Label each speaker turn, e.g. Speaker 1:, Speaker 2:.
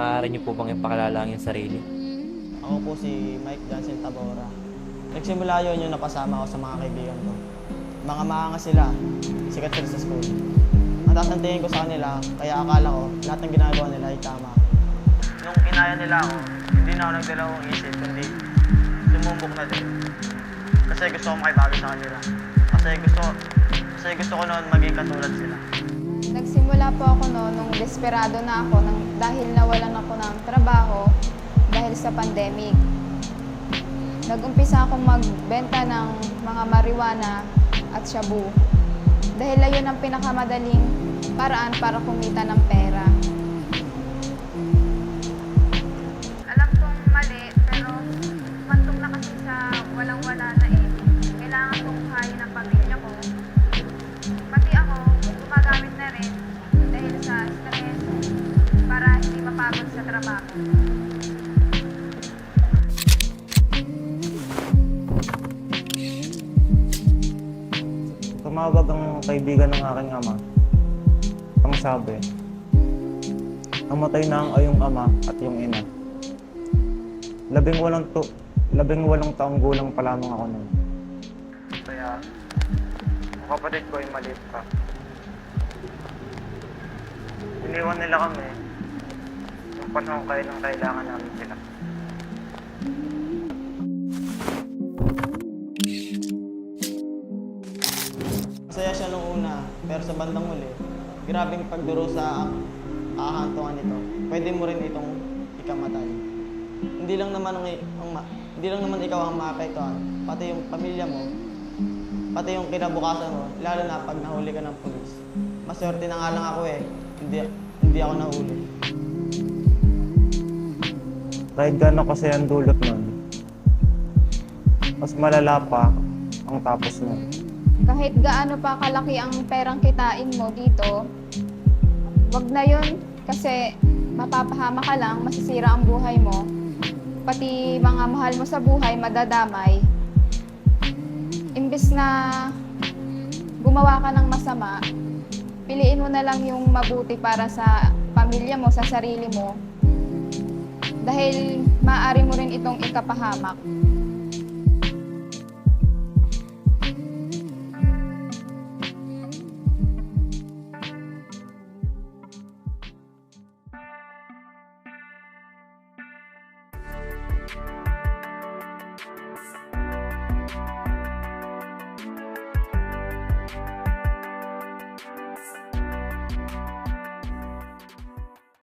Speaker 1: Maaari niyo po bang ipakilala ang iyong sarili?
Speaker 2: Ako po si Mike Johnson Tabora. Nagsimula yun yung napasama ko sa mga kaibigan ko. Mga maangas sila, sikat sila sa school. Mataas ang tingin ko sa kanila, kaya akala ko lahat ng ginagawa nila ay tama. Nung inaya nila ako, hindi na ako nagdalawang isip, kundi sumumbok na din. Kasi gusto ko makibago sa kanila. Kasi gusto ko noon maging katulad sila.
Speaker 3: Nagsimula po ako nung desperado na ako dahil nawalan ako ng trabaho dahil sa pandemic. Nag-umpisa akong magbenta ng mga marijuana at shabu dahil ayun ang pinakamadaling paraan para kumita ng pera. Alam kong mali pero mantong na kasi sa walang-wala na eh. Kailangan kong kain ng pamilya ko. Pati ako, gumagamit na rin dahil sa stress para hindi mapagod sa trabaho.
Speaker 4: Tumawag ang kaibigan ng aking ama. Ang sabi, namatay na ang iyong ama at iyong ina. 18 taong gulang pa lamang ako noon. Kaya, ang kapatid ko ay maliit pa. Iniwan nila kami nung panahon kayo nang kailangan namin sila.
Speaker 2: Masaya siya nung una, pero sa bandang huli, grabing pagduro sa kahantungan nito. Pwede mo rin itong ikamatay. Hindi lang naman ikaw ang maapektuhan, pati yung pamilya mo, pati yung kinabukasan mo, lalo na pag nahuli ka ng pulis. Maswerte na nga lang ako eh, hindi ako nahuli.
Speaker 4: Kahit gano'n kasi ang dulot nun, mas malala pa ang tapos nun.
Speaker 3: Kahit gaano pa kalaki ang perang kitain mo dito, wag na yun kasi mapapahama ka lang, masisira ang buhay mo. Pati mga mahal mo sa buhay, madadamay. Imbes na gumawa ka ng masama, piliin mo na lang yung mabuti para sa pamilya mo, sa sarili mo. Dahil maaari mo rin itong ikapahamak.